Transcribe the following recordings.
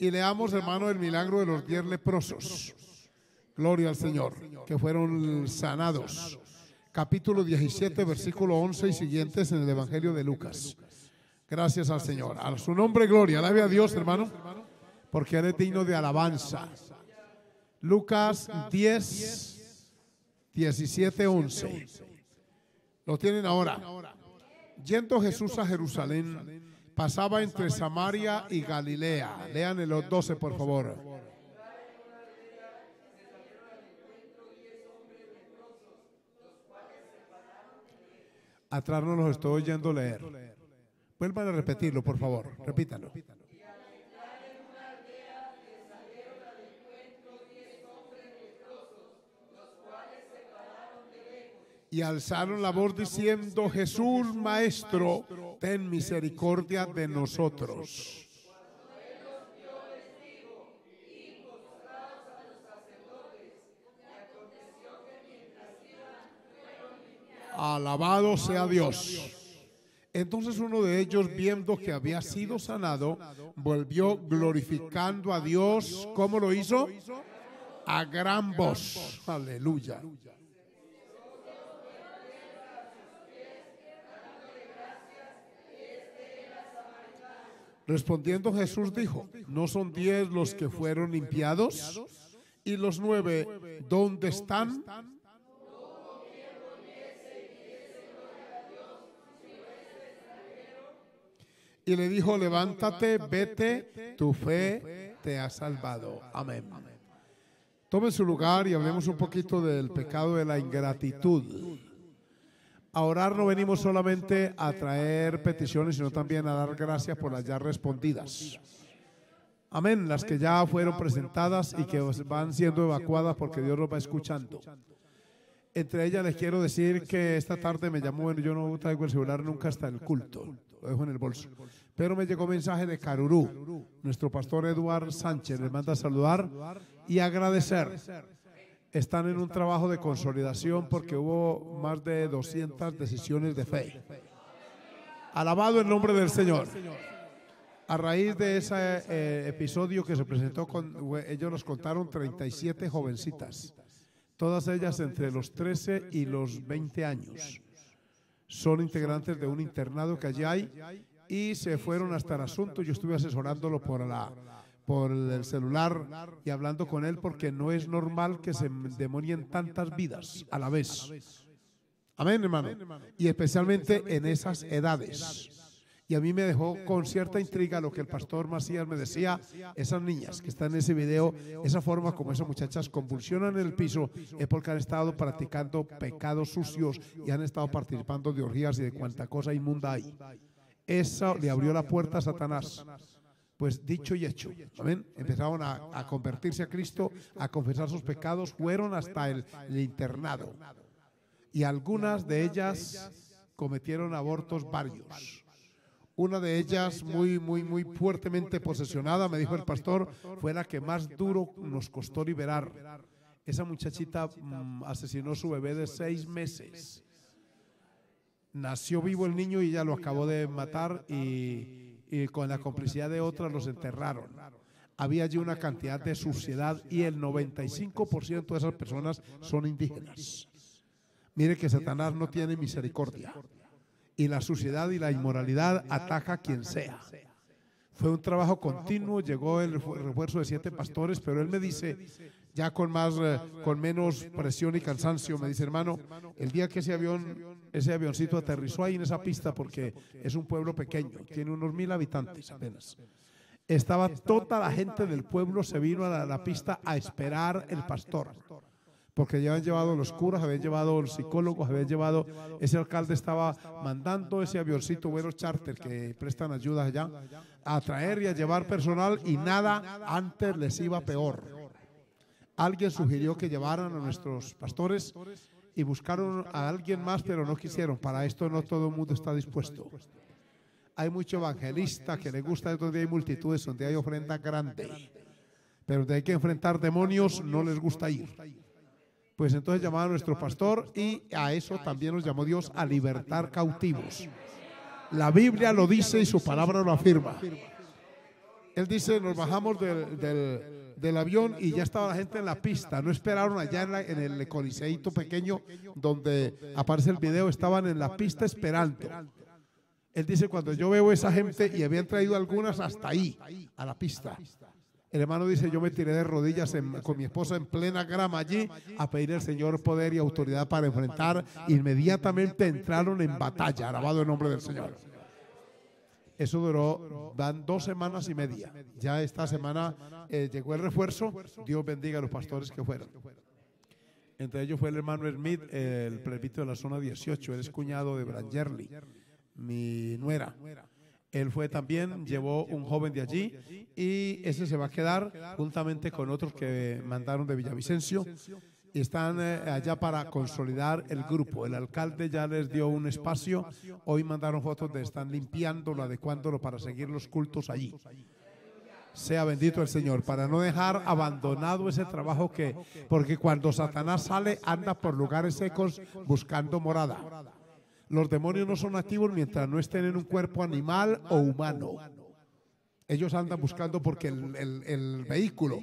Y leamos, hermano, el milagro de los 10 leprosos. Gloria al Señor, que fueron sanados. Capítulo 17, versículo 11 y siguientes en el Evangelio de Lucas. Gracias al Señor. A su nombre, gloria. Alabe a Dios, hermano, porque Él es digno de alabanza. Lucas 10, 17, 11. Lo tienen ahora. Yendo Jesús a Jerusalén, pasaba entre Samaria y Galilea. Lean los 12, por favor. Atrás no los estoy oyendo leer. Vuelvan a repetirlo, por favor. Repítalo. Y alzaron la voz diciendo: Jesús, Maestro, ten misericordia de nosotros. Alabado sea Dios. Entonces uno de ellos, viendo que había sido sanado, volvió glorificando a Dios. ¿Cómo lo hizo? A gran voz. Aleluya. Respondiendo Jesús dijo: ¿no son 10 los que fueron limpiados? ¿Y los 9 dónde están? Y le dijo: levántate, vete, tu fe te ha salvado. Amén. Tomen su lugar y hablemos un poquito del pecado de la ingratitud. A orar no venimos solamente a traer peticiones, sino también a dar gracias por las ya respondidas. Amén, las que ya fueron presentadas y que van siendo evacuadas porque Dios los va escuchando. Entre ellas les quiero decir que esta tarde me llamó, bueno, yo no traigo el celular nunca hasta el culto, lo dejo en el bolso. Pero me llegó mensaje de Carurú. Nuestro pastor Eduard Sánchez les manda a saludar y agradecer. Están en un trabajo de consolidación porque hubo más de 200 decisiones de fe. Alabado el nombre del Señor. A raíz de ese episodio que se presentó, ellos nos contaron 37 jovencitas. Todas ellas entre los 13 y los 20 años. Son integrantes de un internado que allí hay y se fueron hasta el asunto. Yo estuve asesorándolo por el celular y hablando con él porque no es normal que se demonien tantas vidas a la vez. Amén, hermano. Y especialmente en esas edades. Y a mí me dejó con cierta intriga lo que el pastor Macías me decía: esas niñas que están en ese video, esa forma como esas muchachas convulsionan en el piso, es porque han estado practicando pecados sucios y han estado participando de orgías y de cuanta cosa inmunda hay. Eso le abrió la puerta a Satanás. Pues dicho y hecho, amén. Empezaron a convertirse a Cristo, a confesar sus pecados, fueron hasta el internado. Y algunas de ellas cometieron abortos varios. Una de ellas, muy fuertemente posesionada, me dijo el pastor, fue la que más duro nos costó liberar. Esa muchachita asesinó a su bebé de 6 meses. Nació vivo el niño y ella lo acabó de matar y con la complicidad de otras los enterraron. Había allí una cantidad de suciedad y el 95% de esas personas son indígenas. Mire que Satanás no tiene misericordia. Y la suciedad y la inmoralidad ataca a quien sea. Fue un trabajo continuo, llegó el refuerzo de 7 pastores, pero él me dice, ya con menos presión y cansancio, me dice: hermano, el día que ese avioncito aterrizó ahí en esa pista, porque es un pueblo pequeño, tiene unos 1000 habitantes apenas, estaba toda la gente del pueblo, se vino a la pista a esperar el pastor. Porque ya habían llevado los curas, habían llevado los psicólogos, habían llevado, ese alcalde estaba mandando ese avioncito, vuelos charter que prestan ayuda allá, a traer y a llevar personal, y nada antes les iba peor. Alguien sugirió que llevaran a nuestros pastores y buscaron a alguien más, pero no quisieron. Para esto no todo el mundo está dispuesto. Hay mucho evangelista que le gusta donde hay multitudes, donde hay ofrenda grande, pero donde hay que enfrentar demonios no les gusta ir. Pues entonces llamaron a nuestro pastor y a eso también nos llamó Dios, a libertar cautivos. La Biblia lo dice y su palabra lo afirma. Él dice, nos bajamos del avión y ya estaba la gente en la pista. No esperaron allá en el coliseíto pequeño donde aparece el video. Estaban en la pista esperando. Él dice, cuando yo veo esa gente, y habían traído algunas hasta ahí, a la pista. El hermano dice, yo me tiré de rodillas con mi esposa en plena grama allí a pedir al Señor poder y autoridad para enfrentar. Inmediatamente entraron en batalla, alabado el nombre del Señor. Eso duró, van 2 semanas y media. Ya esta semana llegó el refuerzo. Dios bendiga a los pastores que fueron. Entre ellos fue el hermano Smith, el presbítero de la zona 18. Él es cuñado de Brangerly, mi nuera. Él fue también, llevó un joven de allí y ese se va a quedar juntamente con otros que mandaron de Villavicencio. Y están allá para consolidar el grupo. El alcalde ya les dio un espacio. Hoy mandaron fotos de están limpiándolo, adecuándolo para seguir los cultos allí. Sea bendito el Señor, para no dejar abandonado ese trabajo porque cuando Satanás sale, anda por lugares secos buscando morada. Los demonios no son activos mientras no estén en un cuerpo animal o humano. Ellos andan buscando porque el vehículo,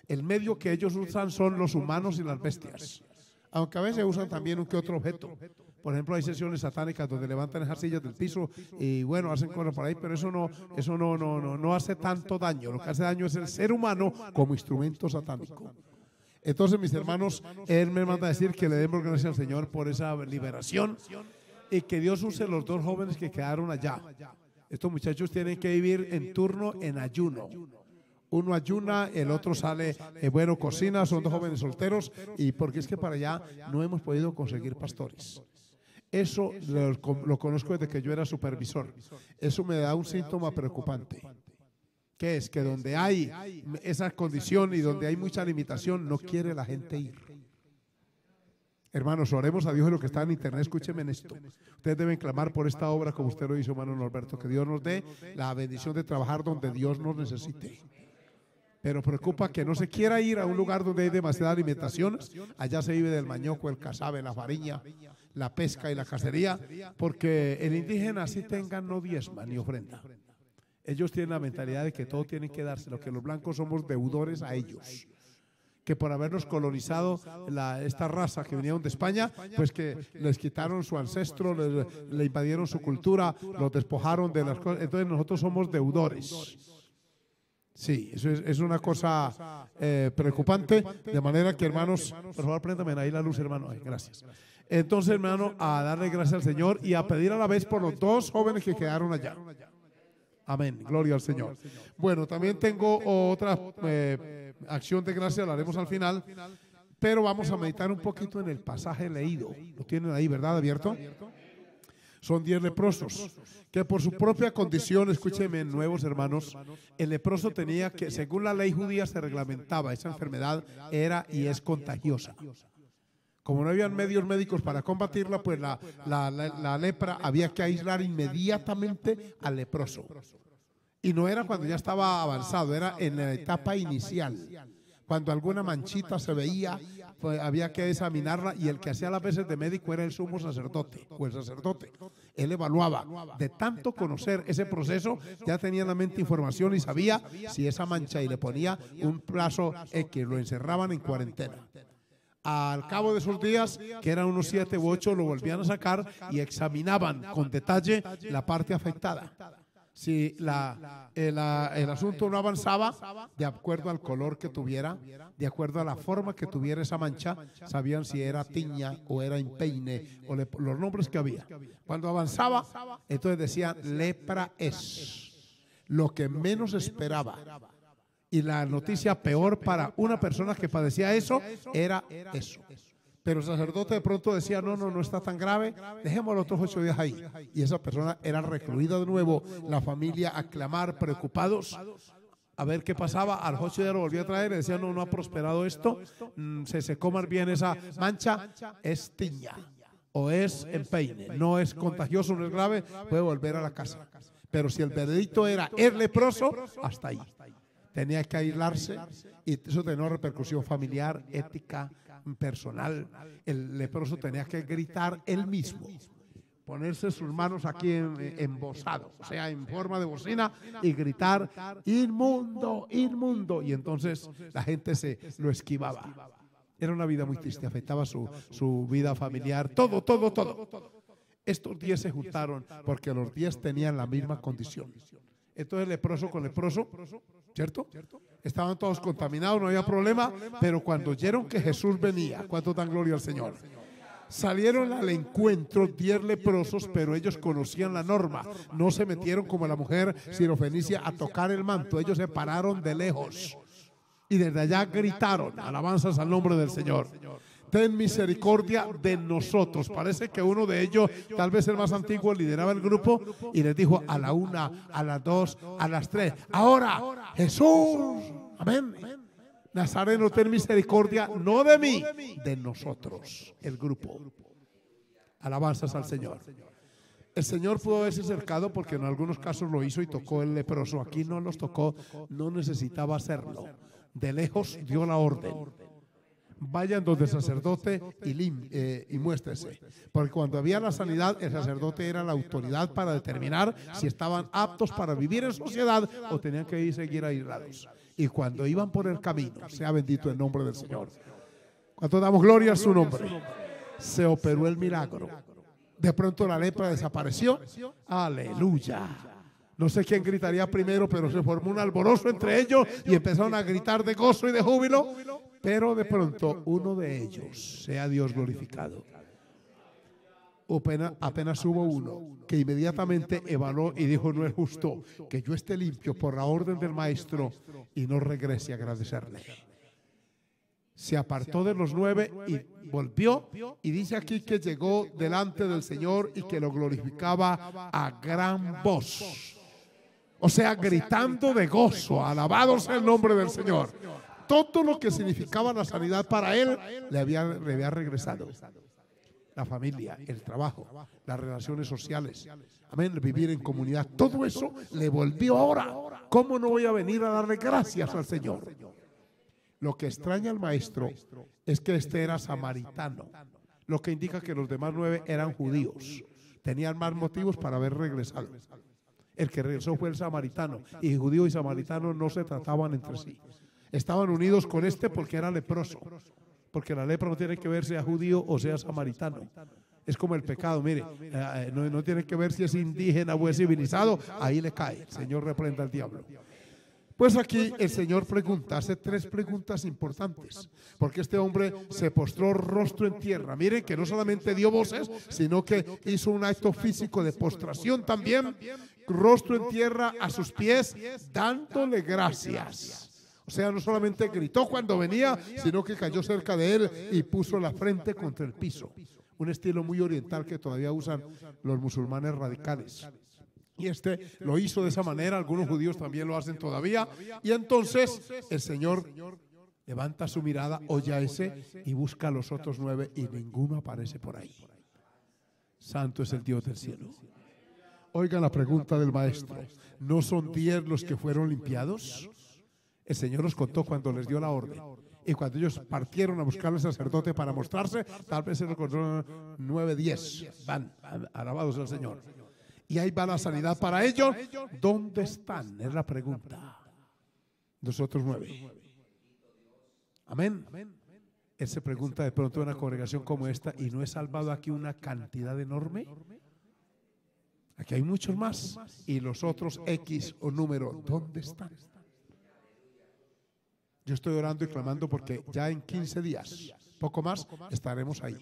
el medio que ellos usan son los humanos y las bestias. Aunque a veces usan también un que otro objeto. Por ejemplo, hay sesiones satánicas donde levantan esas sillas del piso y bueno, hacen cosas por ahí, pero eso no hace tanto daño. Lo que hace daño es el ser humano como instrumento satánico. Entonces, mis hermanos, él me manda a decir que le demos gracias al Señor por esa liberación y que Dios use los 2 jóvenes que quedaron allá. Estos muchachos tienen que vivir en turno en ayuno. Uno ayuna, el otro sale, cocina, son 2 jóvenes solteros, y porque es que para allá no hemos podido conseguir pastores. Eso lo conozco desde que yo era supervisor. Eso me da un síntoma preocupante. Que es que donde hay esa condición y donde hay mucha limitación, no quiere la gente ir. Hermanos, oremos a Dios en lo que está en internet. Escúchenme en esto. Ustedes deben clamar por esta obra como usted lo hizo, hermano Norberto. Que Dios nos dé la bendición de trabajar donde Dios nos necesite. Pero preocupa que no se quiera ir a un lugar donde hay demasiadas limitaciones. Allá se vive del mañoco, el casabe, la fariña, la pesca y la cacería. Porque el indígena, si tenga, no diezma ni ofrenda. Ellos tienen la mentalidad de que todo tienen que darse. Lo que los blancos somos deudores a ellos. Que por habernos colonizado esta raza que vinieron de España, pues que les quitaron su ancestro, le invadieron su cultura, los despojaron de las cosas. Entonces nosotros somos deudores. Sí, eso es una cosa preocupante, de manera que, hermanos, por favor, préndame ahí la luz, hermano. Ay, gracias. Entonces, hermano, a darle gracias al Señor y a pedir a la vez por los 2 jóvenes que quedaron allá. Amén, gloria al Señor. Bueno, también tengo otra acción de gracia, la haremos al final, pero vamos a meditar un poquito en el pasaje leído. Lo tienen ahí, ¿verdad? ¿Abierto? Son 10 leprosos que por su propia condición, escúchenme, nuevos hermanos, el leproso tenía que, según la ley judía se reglamentaba, esa enfermedad era y es contagiosa. Como no habían medios médicos para combatirla, pues la lepra había que aislar inmediatamente al leproso. Y no era cuando ya estaba avanzado, era en la etapa inicial. Cuando alguna manchita se veía, pues había que examinarla, y el que hacía las veces de médico era el sumo sacerdote o el sacerdote. Él evaluaba. De tanto conocer ese proceso, ya tenía en la mente información y sabía si esa mancha, y le ponía un plazo X, lo encerraban en cuarentena. Al cabo de esos días, que eran unos 7 u 8, lo volvían a sacar y examinaban con detalle la parte afectada. Si el asunto no avanzaba, de acuerdo al color que tuviera, de acuerdo a la forma que tuviera esa mancha, sabían si era tiña o era empeine o los nombres que había. Cuando avanzaba, entonces decían, lepra es, lo que menos esperaba. Y la noticia peor para una persona que padecía eso era eso. Pero el sacerdote de pronto decía, no está tan grave, dejémoslo otros 8 días ahí. Y esa persona era recluida de nuevo, la familia a clamar, preocupados, a ver qué pasaba. Al 8 días lo volvía a traer y decía, no ha prosperado esto, se secó más bien esa mancha, es tiña o es empeine, no es contagioso, no es grave, puede volver a la casa. Pero si el veredicto era el leproso, hasta ahí. Tenía que aislarse, y eso tenía una repercusión familiar, ética, personal. El leproso tenía que gritar él mismo. ponerse sus manos aquí embosado, o sea, en forma de bocina, y gritar: inmundo, inmundo. Y entonces la gente lo esquivaba. Era una vida muy triste, afectaba su vida familiar, todo. Estos 10 se juntaron porque los 10 tenían la misma condición. Entonces leproso con leproso, ¿cierto? Estaban todos contaminados, no había problema, pero cuando oyeron que Jesús venía, ¿cuánto dan gloria al Señor? Salieron al encuentro 10 leprosos, pero ellos conocían la norma. No se metieron como la mujer sirofenicia a tocar el manto. Ellos se pararon de lejos y desde allá gritaron alabanzas al nombre del Señor. Ten misericordia de nosotros. Parece que uno de ellos, tal vez el más antiguo, lideraba el grupo y les dijo a la 1, a las 2, a las 3: ahora, Jesús, amén, Nazareno, ten misericordia, no de mí, de nosotros, el grupo. Alabanzas al Señor. El Señor pudo haberse acercado porque en algunos casos lo hizo y tocó el leproso. Aquí no los tocó, no necesitaba hacerlo. De lejos dio la orden: vayan donde el sacerdote y muéstrese. Porque cuando había la sanidad, el sacerdote era la autoridad para determinar si estaban aptos para vivir en sociedad o tenían que seguir aislados. Y cuando iban por el camino, sea bendito el nombre del Señor, cuando damos gloria a su nombre, se operó el milagro. De pronto la lepra desapareció. Aleluya. No sé quién gritaría primero, pero se formó un alborozo entre ellos y empezaron a gritar de gozo y de júbilo. Pero de pronto uno de ellos, sea Dios glorificado, apenas hubo uno que inmediatamente evaluó y dijo: no es justo que yo esté limpio por la orden del maestro y no regrese a agradecerle. Se apartó de los 9 y volvió, y dice aquí que llegó delante del Señor y que lo glorificaba a gran voz. O sea, gritando de gozo, alabado sea el nombre del Señor. Todo lo que significaba la sanidad para él le había regresado. La familia, el trabajo, las relaciones sociales, amén, vivir en comunidad, todo eso le volvió ahora. ¿Cómo no voy a venir a darle gracias al Señor? Lo que extraña al maestro es que este era samaritano, lo que indica que los demás 9 eran judíos. Tenían más motivos para haber regresado. El que regresó fue el samaritano, y judío y samaritano no se trataban entre sí. Estaban unidos con este porque era leproso. Porque la lepra no tiene que ver sea judío o sea samaritano. Es como el pecado, mire, no tiene que ver si es indígena o es civilizado, ahí le cae. El Señor reprenda al diablo. Pues aquí el Señor hace 3 preguntas importantes, porque este hombre se postró rostro en tierra. Miren que no solamente dio voces, sino que hizo un acto físico de postración también, rostro en tierra a sus pies, dándole gracias. O sea, no solamente gritó cuando venía, sino que cayó cerca de él y puso la frente contra el piso. Un estilo muy oriental que todavía usan los musulmanes radicales. Y este lo hizo de esa manera, algunos judíos también lo hacen todavía. Y entonces el Señor levanta su mirada, oye a ese y busca a los otros 9 y ninguno aparece por ahí. Santo es el Dios del cielo. Oigan la pregunta del maestro: ¿no son 10 los que fueron limpiados? El Señor nos contó cuando les dio la orden. Y cuando ellos partieron a buscar al sacerdote para mostrarse, tal vez se lo encontraron 9, 10. Van, alabados al Señor. Y ahí va la sanidad para ellos. ¿Dónde están? Es la pregunta. Nosotros 9. Amén. Él se pregunta de pronto en una congregación como esta: ¿y no he salvado aquí una cantidad enorme? Aquí hay muchos más. Y los otros X o número, ¿dónde están? Yo estoy orando y clamando porque ya en 15 días, poco más, estaremos ahí.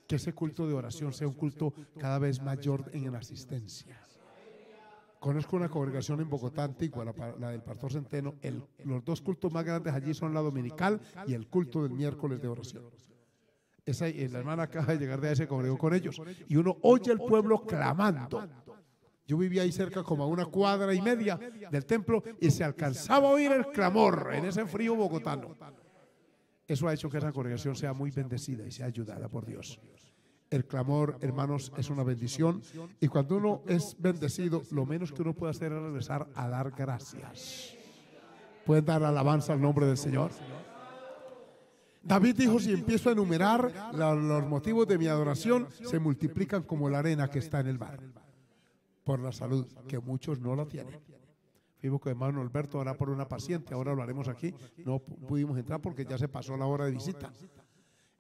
Que ese culto de oración sea un culto cada vez mayor en la asistencia. Conozco una congregación en Bogotá antigua, la del Pastor Centeno. Los 2 cultos más grandes allí son la dominical y el culto del miércoles de oración. La hermana acaba de llegar de ahí, se congregó con ellos. Y uno oye el pueblo clamando. Yo vivía ahí cerca como a 1,5 cuadras del templo y se alcanzaba a oír el clamor en ese frío bogotano. Eso ha hecho que esa congregación sea muy bendecida y sea ayudada por Dios. El clamor, hermanos, es una bendición, y cuando uno es bendecido, lo menos que uno puede hacer es regresar a dar gracias. ¿Pueden dar alabanza al nombre del Señor? David dijo, si empiezo a enumerar los motivos de mi adoración, se multiplican como la arena que está en el mar. Por la salud, que muchos no la tienen. Fuimos con hermano Alberto ahora por una paciente, ahora lo haremos aquí. No pudimos entrar porque ya se pasó la hora de visita.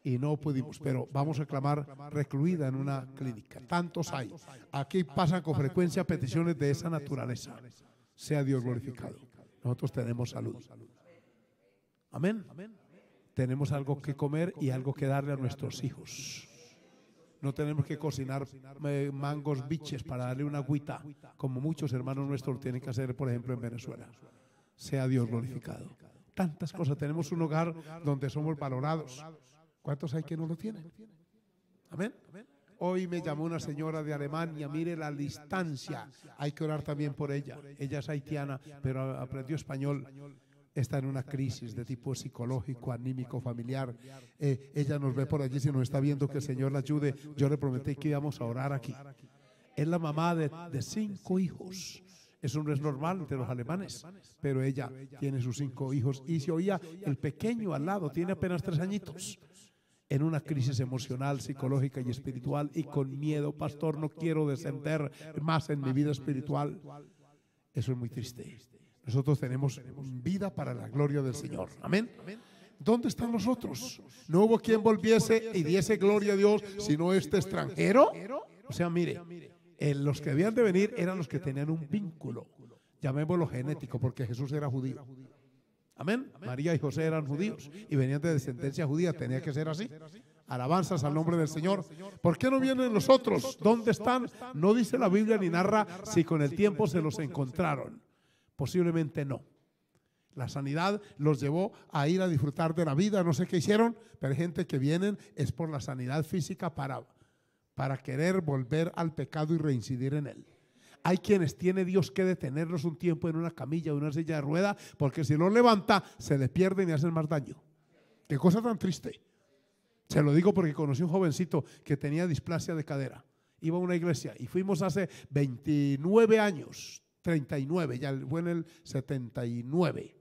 Y no pudimos, pero vamos a clamar recluida en una clínica. Tantos hay. Aquí pasan con frecuencia peticiones de esa naturaleza. Sea Dios glorificado. Nosotros tenemos salud. Amén. Tenemos algo que comer y algo que darle a nuestros hijos. No tenemos que cocinar mangos biches para darle una agüita, como muchos hermanos nuestros tienen que hacer, por ejemplo, en Venezuela. Sea Dios glorificado. Tantas cosas. Tenemos un hogar donde somos valorados. ¿Cuántos hay que no lo tienen? Amén. Hoy me llamó una señora de Alemania, mire la distancia. Hay que orar también por ella. Ella es haitiana, pero aprendió español. Está en una crisis de tipo psicológico, anímico, familiar. Ella nos ve por allí, si nos está viendo, que el Señor la ayude. Yo le prometí que íbamos a orar aquí. Es la mamá de 5 hijos. Eso no es normal entre los alemanes, pero ella tiene sus 5 hijos. Y se oía el pequeño al lado, tiene apenas 3 añitos. En una crisis emocional, psicológica y espiritual, y con miedo, pastor, no quiero descender más en mi vida espiritual. Eso es muy triste. Nosotros tenemos vida para la gloria del Señor. Amén. ¿Dónde están los otros? No hubo quien volviese y diese gloria a Dios, sino este extranjero. O sea, mire, los que debían de venir eran los que tenían un vínculo, llamémoslo genético, porque Jesús era judío. Amén. María y José eran judíos y venían de descendencia judía, tenía que ser así. Alabanzas al nombre del Señor. ¿Por qué no vienen los otros? ¿Dónde están? No dice la Biblia ni narra si con el tiempo se los encontraron. Posiblemente no. La sanidad los llevó a ir a disfrutar de la vida, no sé qué hicieron, pero hay gente que vienen es por la sanidad física para querer volver al pecado y reincidir en él. Hay quienes tiene Dios que detenerlos un tiempo en una camilla o en una silla de rueda, porque si los levanta se le pierden y hacen más daño. Qué cosa tan triste. Se lo digo porque conocí un jovencito que tenía displasia de cadera. Iba a una iglesia y fuimos hace 29 años. 39, ya fue en el 79,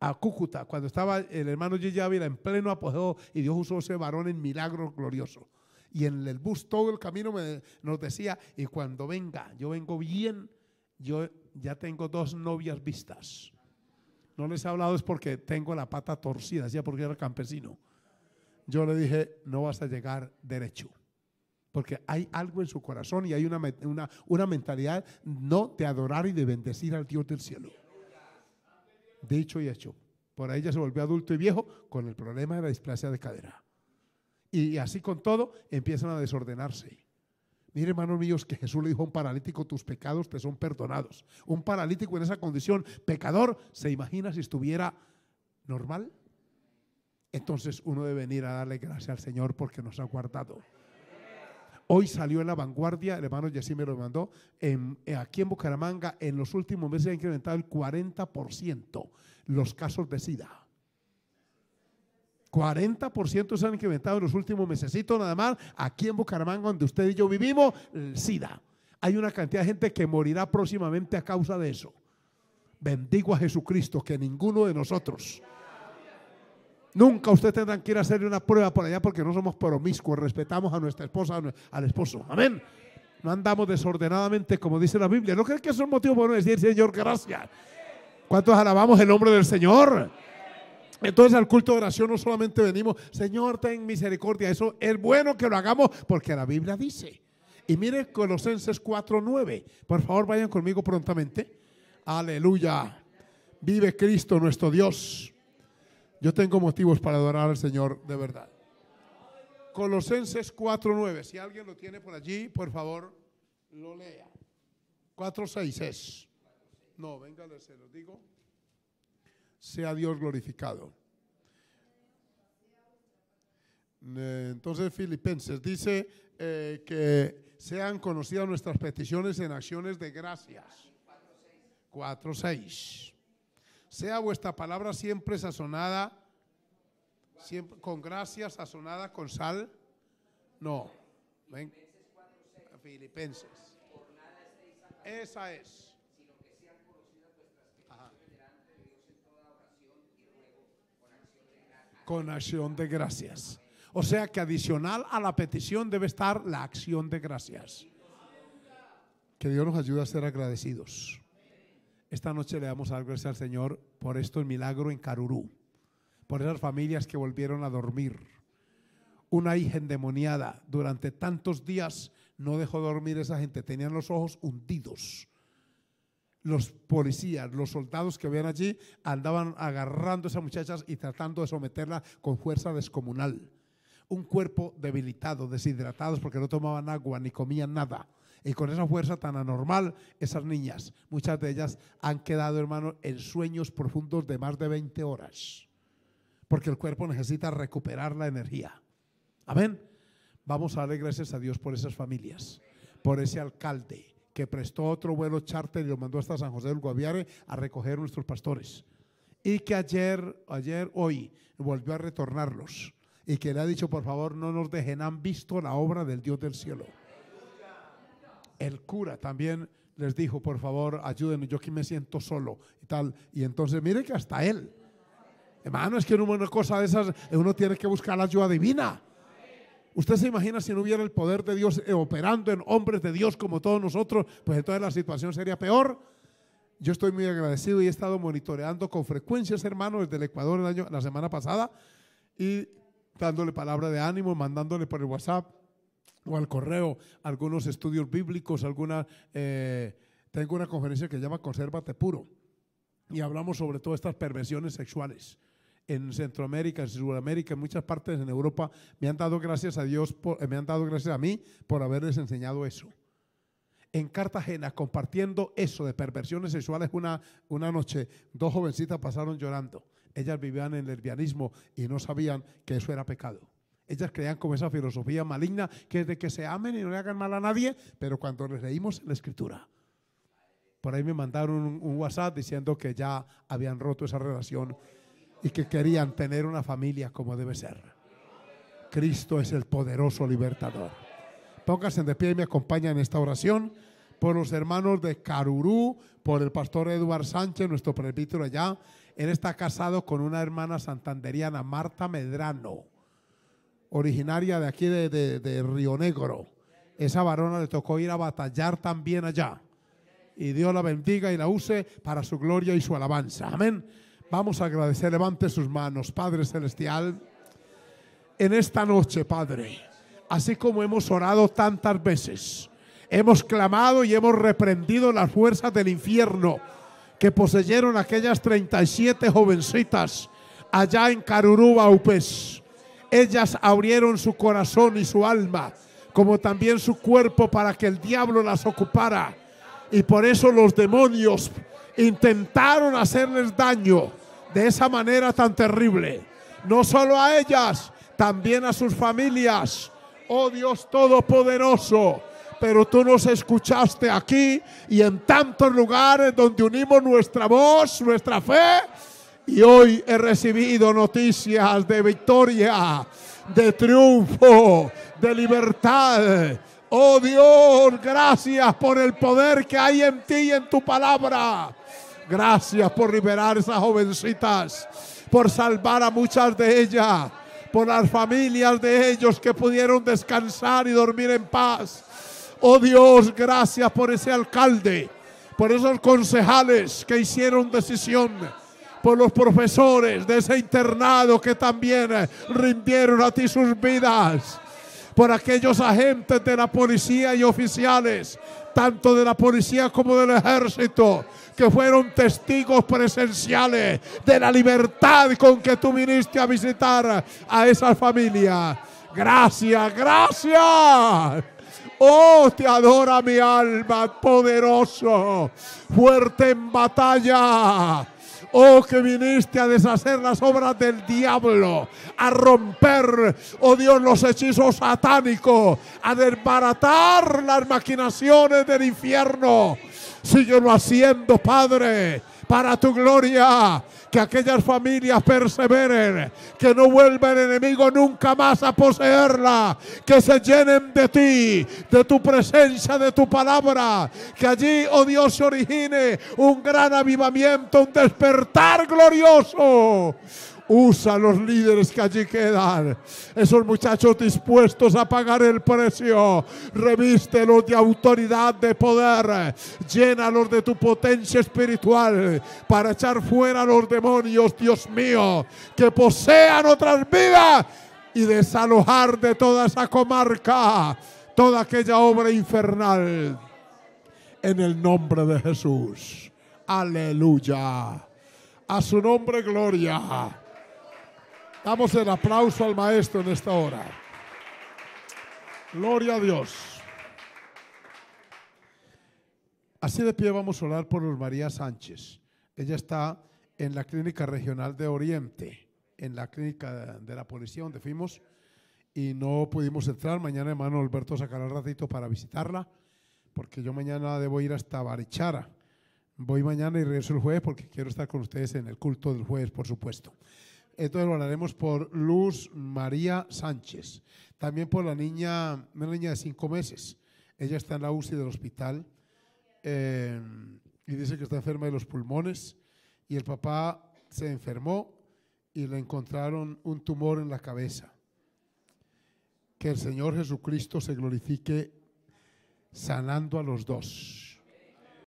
a Cúcuta, cuando estaba el hermano Gigi Ávila en pleno apogeo y Dios usó ese varón en milagro glorioso. Y en el bus todo el camino nos decía, y cuando venga, yo vengo bien, yo ya tengo 2 novias vistas. No les he hablado es porque tengo la pata torcida, decía porque era campesino. Yo le dije, no vas a llegar derecho. Porque hay algo en su corazón y hay una mentalidad no de adorar y de bendecir al Dios del cielo. Dicho y hecho. Por ahí ya se volvió adulto y viejo con el problema de la displasia de cadera. Y así con todo empiezan a desordenarse. Mire, hermanos míos, que Jesús le dijo a un paralítico, tus pecados te son perdonados. Un paralítico en esa condición, pecador, ¿se imagina si estuviera normal? Entonces uno debe venir a darle gracias al Señor porque nos ha guardado. Hoy salió en La Vanguardia, el hermano Jessy me lo mandó, aquí en Bucaramanga en los últimos meses ha incrementado el 40% los casos de SIDA. 40% se han incrementado en los últimos mesecitos nada más aquí en Bucaramanga, donde usted y yo vivimos, el SIDA. Hay una cantidad de gente que morirá próximamente a causa de eso. Bendigo a Jesucristo, que ninguno de nosotros... Nunca usted tendrá que ir a hacerle una prueba por allá porque no somos promiscuos, respetamos a nuestra esposa, al esposo. Amén. No andamos desordenadamente como dice la Biblia. ¿No creen que eso es motivo para decir, Señor, gracias? ¿Cuántos alabamos el nombre del Señor? Entonces al culto de oración no solamente venimos, Señor, ten misericordia. Eso es bueno que lo hagamos porque la Biblia dice. Y mire Colosenses 4:9. Por favor, vayan conmigo prontamente. Aleluya. Vive Cristo nuestro Dios. Yo tengo motivos para adorar al Señor de verdad. Colosenses 4:9. Si alguien lo tiene por allí, por favor, lo lea. 4:6 es. No, venga, se los digo. Sea Dios glorificado. Entonces Filipenses dice que sean conocidas nuestras peticiones en acciones de gracias. 4:6. Sea vuestra palabra siempre sazonada, siempre con gracia, sazonada con sal. No. Ven. Filipenses. Esa es. con acción de gracias. O sea que adicional a la petición debe estar la acción de gracias. Que Dios nos ayude a ser agradecidos. Esta noche le damos a dar gracias al Señor por esto, el milagro en Carurú, por esas familias que volvieron a dormir. Una hija endemoniada durante tantos días no dejó dormir esa gente, tenían los ojos hundidos. Los policías, los soldados que habían allí andaban agarrando a esas muchachas y tratando de someterla con fuerza descomunal. Un cuerpo debilitado, deshidratados porque no tomaban agua ni comían nada. Y con esa fuerza tan anormal, esas niñas, muchas de ellas han quedado, hermano, en sueños profundos de más de 20 horas. Porque el cuerpo necesita recuperar la energía. Amén. Vamos a darle gracias a Dios por esas familias, por ese alcalde que prestó otro vuelo charter y lo mandó hasta San José del Guaviare a recoger a nuestros pastores. Y que hoy volvió a retornarlos. Y que le ha dicho, por favor, no nos dejen, han visto la obra del Dios del cielo. El cura también les dijo, por favor, ayúdenme, yo aquí me siento solo y tal. Y entonces mire que hasta él, hermano, es que en una cosa de esas uno tiene que buscar la ayuda divina. Usted se imagina si no hubiera el poder de Dios operando en hombres de Dios como todos nosotros, pues entonces la situación sería peor. Yo estoy muy agradecido y he estado monitoreando con frecuencia, hermano, desde el Ecuador la semana pasada y dándole palabra de ánimo, mandándole por el WhatsApp o al correo algunos estudios bíblicos, tengo una conferencia que se llama Consérvate Puro y hablamos sobre todas estas perversiones sexuales en Centroamérica, en Sudamérica, en muchas partes en Europa. Me han dado gracias a Dios, me han dado gracias a mí por haberles enseñado eso. En Cartagena, compartiendo eso de perversiones sexuales, una noche, 2 jovencitas pasaron llorando. Ellas vivían en lesbianismo y no sabían que eso era pecado. Ellas creían como esa filosofía maligna que es de que se amen y no le hagan mal a nadie, pero cuando les leímos la escritura, por ahí me mandaron un WhatsApp diciendo que ya habían roto esa relación y que querían tener una familia como debe ser. Cristo es el poderoso libertador. Pónganse de pie y me acompañan en esta oración por los hermanos de Carurú, por el pastor Eduardo Sánchez, nuestro presbítero allá. Él está casado con una hermana santanderiana, Marta Medrano, originaria de aquí de Río Negro. Esa varona le tocó ir a batallar también allá. Y Dios la bendiga y la use para su gloria y su alabanza. Amén. Vamos a agradecer. Levante sus manos, Padre Celestial. En esta noche, Padre, así como hemos orado tantas veces, hemos clamado y hemos reprendido las fuerzas del infierno que poseyeron aquellas 37 jovencitas allá en Carurú, Baupés. Ellas abrieron su corazón y su alma, como también su cuerpo, para que el diablo las ocupara. Y por eso los demonios intentaron hacerles daño de esa manera tan terrible. No solo a ellas, también a sus familias. Oh Dios Todopoderoso, pero tú nos escuchaste aquí y en tantos lugares donde unimos nuestra voz, nuestra fe. Y hoy he recibido noticias de victoria, de triunfo, de libertad. Oh Dios, gracias por el poder que hay en ti y en tu palabra. Gracias por liberar a esas jovencitas, por salvar a muchas de ellas, por las familias de ellos que pudieron descansar y dormir en paz. Oh Dios, gracias por ese alcalde, por esos concejales que hicieron decisión, por los profesores de ese internado que también rindieron a ti sus vidas, por aquellos agentes de la policía y oficiales, tanto de la policía como del ejército, que fueron testigos presenciales de la libertad con que tú viniste a visitar a esa familia. Gracias, gracias. Oh, te adora mi alma, poderoso, fuerte en batalla. Oh, que viniste a deshacer las obras del diablo, a romper, oh Dios, los hechizos satánicos, a desbaratar las maquinaciones del infierno. Síguelo haciendo, Padre, para tu gloria. Que aquellas familias perseveren, que no vuelva el enemigo nunca más a poseerla, que se llenen de ti, de tu presencia, de tu palabra, que allí, oh Dios, se origine un gran avivamiento, un despertar glorioso. Usa a los líderes que allí quedan, esos muchachos dispuestos a pagar el precio. Revístelos de autoridad, de poder. Llénalos de tu potencia espiritual para echar fuera a los demonios, Dios mío, que posean otras vidas, y desalojar de toda esa comarca toda aquella obra infernal. En el nombre de Jesús. Aleluya. A su nombre, gloria. Damos el aplauso al maestro en esta hora. Gloria a Dios. Así de pie vamos a orar por Luz María Sánchez. Ella está en la clínica regional de Oriente, en la clínica de la policía donde fuimos, y no pudimos entrar. Mañana hermano Alberto sacará un ratito para visitarla, porque yo mañana debo ir hasta Barichara. Voy mañana y regreso el jueves porque quiero estar con ustedes en el culto del jueves, por supuesto. Entonces lo haremos por Luz María Sánchez. También por la niña, una niña de 5 meses. Ella está en la UCI del hospital y dice que está enferma de los pulmones, y el papá se enfermó y le encontraron un tumor en la cabeza. Que el Señor Jesucristo se glorifique sanando a los dos.